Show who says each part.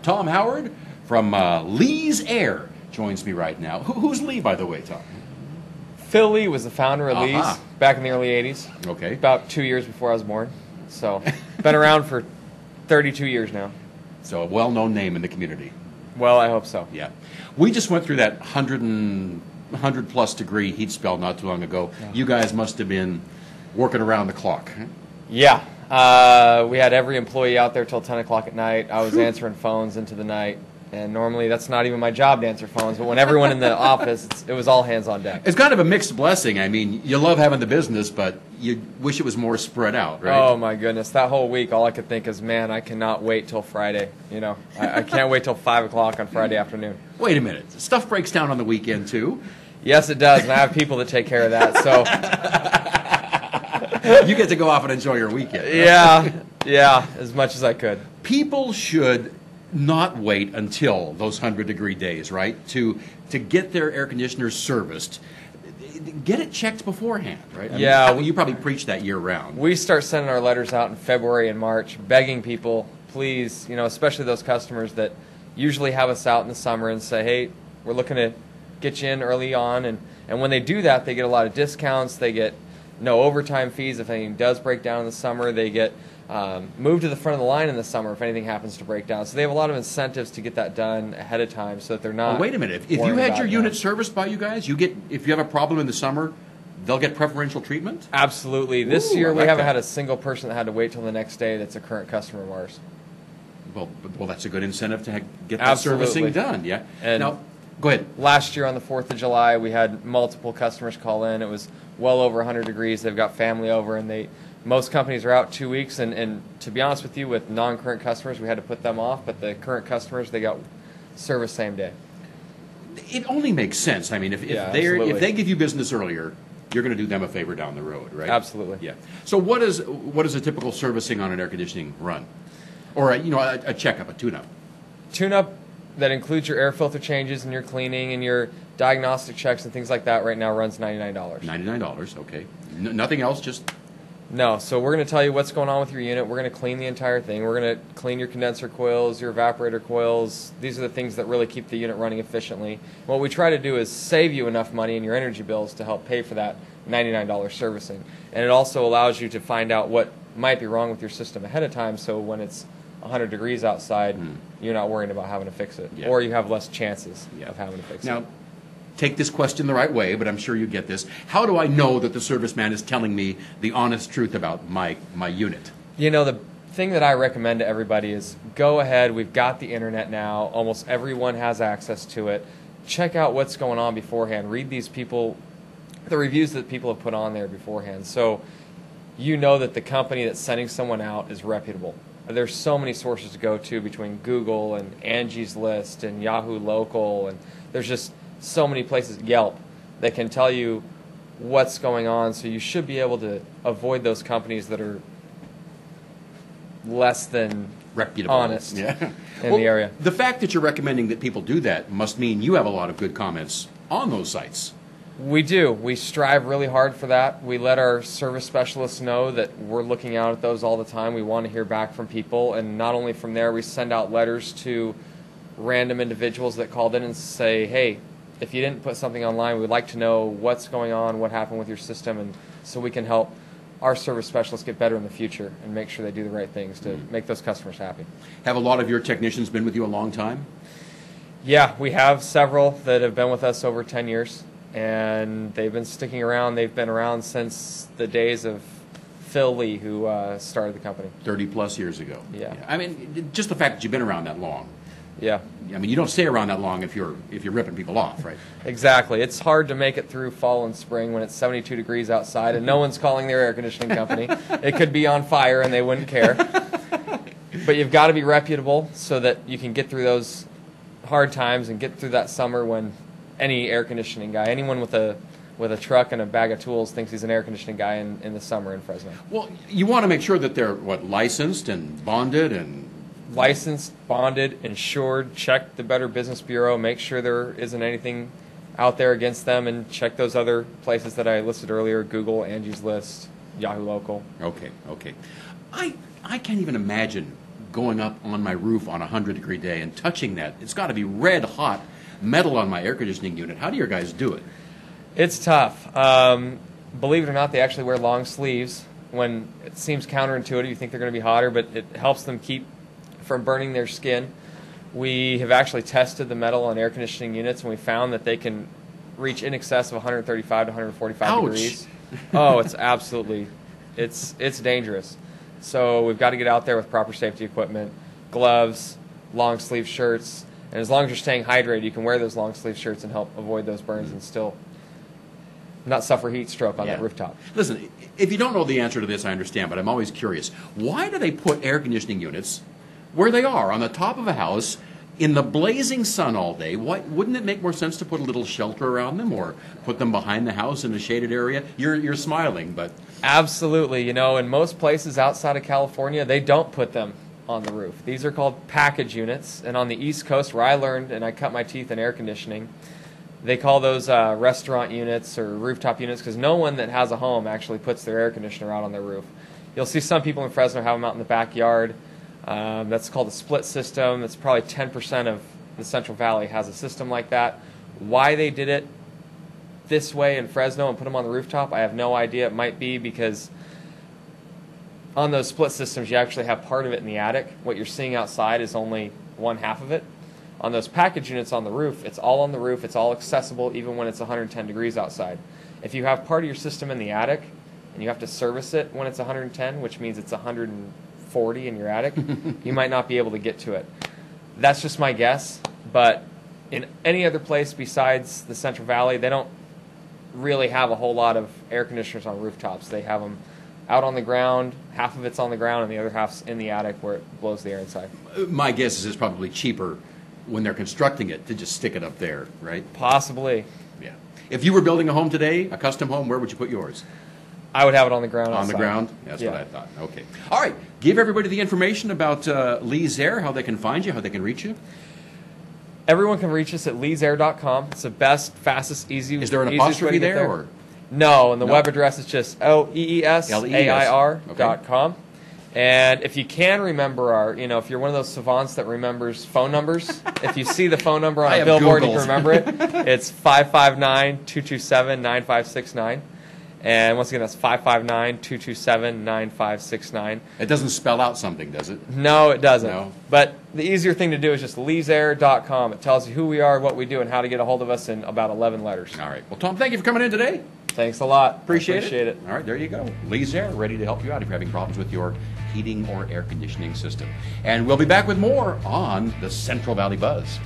Speaker 1: Tom Howard from Lee's Air joins me right now. Who's Lee, by the way, Tom?
Speaker 2: Phil Lee was the founder of Lee's back in the early 80s.
Speaker 1: Okay.
Speaker 2: About 2 years before I was born. So, been around for 32 years now.
Speaker 1: So, a well-known name in the community.
Speaker 2: Well, I hope so.
Speaker 1: Yeah. We just went through that 100-plus degree heat spell not too long ago. Yeah. You guys must have been working around the clock.
Speaker 2: Yeah. We had every employee out there till 10 o'clock at night. I was answering phones into the night. And normally that's not even my job to answer phones, but when everyone in the office, it was all hands on deck.
Speaker 1: It's kind of a mixed blessing. I mean, you love having the business, but you wish it was more spread out, right?
Speaker 2: Oh, my goodness. That whole week, all I could think is, man, I cannot wait till Friday. You know, I can't wait till 5 o'clock on Friday afternoon.
Speaker 1: Wait a minute. Stuff breaks down on the weekend, too?
Speaker 2: Yes, it does, and I have people that take care of that, so...
Speaker 1: You get to go off and enjoy your weekend.
Speaker 2: Right? Yeah, as much as I could.
Speaker 1: People should not wait until those 100-degree days, right, to get their air conditioners serviced. Get it checked beforehand, right?
Speaker 2: Yeah.
Speaker 1: You probably preach that year-round.
Speaker 2: We start sending our letters out in February and March, begging people, please, you know, especially those customers that usually have us out in the summer and say, hey, we're looking to get you in early on. And when they do that, they get a lot of discounts. They get no overtime fees if anything does break down in the summer. They get moved to the front of the line in the summer if anything happens to break down. So they have a lot of incentives to get that done ahead of time so that they're not.
Speaker 1: Well, wait a minute. If you had your unit serviced by you guys, if you have a problem in the summer, they'll get preferential treatment?
Speaker 2: Absolutely. This year we haven't had a single person that had to wait till the next day that's a current customer of ours.
Speaker 1: Well, that's a good incentive to get that servicing done. Yeah.
Speaker 2: And
Speaker 1: now, go ahead.
Speaker 2: Last year on the 4th of July, we had multiple customers call in. It was well over 100 degrees. They've got family over, and most companies are out 2 weeks, and to be honest with you, with non-current customers, we had to put them off, but the current customers, they got service same day.
Speaker 1: It only makes sense. I mean, if they give you business earlier, you're going to do them a favor down the road, right?
Speaker 2: Absolutely.
Speaker 1: Yeah. So what is a typical servicing on an air conditioning run? Or a checkup, a tune-up?
Speaker 2: Tune-up that includes your air filter changes and your cleaning and your diagnostic checks and things like that right now runs $99.
Speaker 1: $99, okay. Nothing else, just...
Speaker 2: No, so we're going to tell you what's going on with your unit. We're going to clean the entire thing. We're going to clean your condenser coils, your evaporator coils. These are the things that really keep the unit running efficiently. What we try to do is save you enough money in your energy bills to help pay for that $99 servicing. And it also allows you to find out what might be wrong with your system ahead of time, so when it's 100 degrees outside, you're not worrying about having to fix it. Yeah. Or you have less chances of having to fix it.
Speaker 1: Now, take this question the right way, but I'm sure you get this. How do I know that the serviceman is telling me the honest truth about my unit?
Speaker 2: You know, the thing that I recommend to everybody is go ahead. We've got the internet now. Almost everyone has access to it. Check out what's going on beforehand. Read the reviews that people have put on there beforehand. So you know that the company that's sending someone out is reputable. There's so many sources to go to between Google and Angie's List and Yahoo Local, and there's just so many places, Yelp, that can tell you what's going on, so you should be able to avoid those companies that are less than
Speaker 1: reputable,
Speaker 2: honest in the area.
Speaker 1: The fact that you're recommending that people do that must mean you have a lot of good comments on those sites.
Speaker 2: We do. We strive really hard for that. We let our service specialists know that we're looking out at those all the time. We want to hear back from people, and not only from there, we send out letters to random individuals that called in and say, hey, if you didn't put something online, we'd like to know what's going on, what happened with your system, and so we can help our service specialists get better in the future and make sure they do the right things to make those customers happy.
Speaker 1: Have a lot of your technicians been with you a long time?
Speaker 2: Yeah, we have several that have been with us over 10 years, and they've been sticking around. They've been around since the days of Phil Lee, who started the company.
Speaker 1: 30-plus years ago.
Speaker 2: Yeah.
Speaker 1: I mean, just the fact that you've been around that long.
Speaker 2: Yeah.
Speaker 1: I mean, you don't stay around that long if you're ripping people off, right?
Speaker 2: Exactly. It's hard to make it through fall and spring when it's 72 degrees outside and no one's calling their air conditioning company. It could be on fire and they wouldn't care. But you've got to be reputable so that you can get through those hard times and get through that summer when any air conditioning guy, anyone with a truck and a bag of tools thinks he's an air conditioning guy in the summer in Fresno.
Speaker 1: Well, you want to make sure that they're, licensed and bonded and...
Speaker 2: Licensed, bonded, insured, check the Better Business Bureau, make sure there isn't anything out there against them, and check those other places that I listed earlier, Google, Angie's List, Yahoo Local.
Speaker 1: Okay. I can't even imagine going up on my roof on a 100-degree day and touching that. It's got to be red hot metal on my air conditioning unit. How do your guys do it?
Speaker 2: It's tough. Believe it or not, they actually wear long sleeves. When it seems counterintuitive, you think they're going to be hotter, but it helps them keep from burning their skin. We have actually tested the metal on air conditioning units, and we found that they can reach in excess of 135 to 145
Speaker 1: Ouch.
Speaker 2: degrees. Oh, it's absolutely, it's dangerous. So we've got to get out there with proper safety equipment, gloves, long sleeve shirts, and as long as you're staying hydrated, you can wear those long sleeve shirts and help avoid those burns and still not suffer heat stroke on that rooftop.
Speaker 1: Listen, if you don't know the answer to this, I understand, but I'm always curious. Why do they put air conditioning units where they are, on the top of a house, in the blazing sun all day? Wouldn't it make more sense to put a little shelter around them or put them behind the house in a shaded area? You're smiling, but...
Speaker 2: Absolutely. You know, in most places outside of California, they don't put them on the roof. These are called package units, and on the East Coast, where I learned and I cut my teeth in air conditioning, they call those restaurant units or rooftop units because no one that has a home actually puts their air conditioner out on their roof. You'll see some people in Fresno have them out in the backyard. That's called a split system. That's probably 10% of the Central Valley has a system like that. Why they did it this way in Fresno and put them on the rooftop, I have no idea. It might be because on those split systems, you actually have part of it in the attic. What you're seeing outside is only one half of it. On those package units on the roof, it's all on the roof. It's all accessible even when it's 110 degrees outside. If you have part of your system in the attic and you have to service it when it's 110, which means it's 140 in your attic, you might not be able to get to it. That's just my guess. But in any other place besides the Central Valley, they don't really have a whole lot of air conditioners on rooftops. They have them out on the ground. Half of it's on the ground and the other half's in the attic where it blows the air inside.
Speaker 1: My guess is it's probably cheaper when they're constructing it to just stick it up there, right?
Speaker 2: Possibly.
Speaker 1: Yeah. If you were building a home today, a custom home, where would you put yours?
Speaker 2: I would have it on the ground.
Speaker 1: On
Speaker 2: outside.
Speaker 1: the ground? That's what I thought. Okay. All right. Give everybody the information about Lee's Air, how they can find you, how they can reach you.
Speaker 2: Everyone can reach us at leesair.com. It's the best, fastest, easiest.
Speaker 1: Is there an
Speaker 2: easiest way
Speaker 1: apostrophe
Speaker 2: to get
Speaker 1: there? Or?
Speaker 2: No, and the
Speaker 1: No.
Speaker 2: web address is just leesair.com. And if you can remember our, if you're one of those savants that remembers phone numbers, if you see the phone number on a billboard, you can remember it. It's 559-227-9569. And once again, that's 559-227-9569.
Speaker 1: It doesn't spell out something, does it?
Speaker 2: No, it doesn't.
Speaker 1: No.
Speaker 2: But the easier thing to do is just leesair.com. It tells you who we are, what we do, and how to get a hold of us in about 11 letters.
Speaker 1: All right. Well, Tom, thank you for coming in today.
Speaker 2: Thanks a lot.
Speaker 1: Appreciate
Speaker 2: it.
Speaker 1: All right, there you go. Lee's Air, ready to help you out if you're having problems with your heating or air conditioning system. And we'll be back with more on the Central Valley Buzz.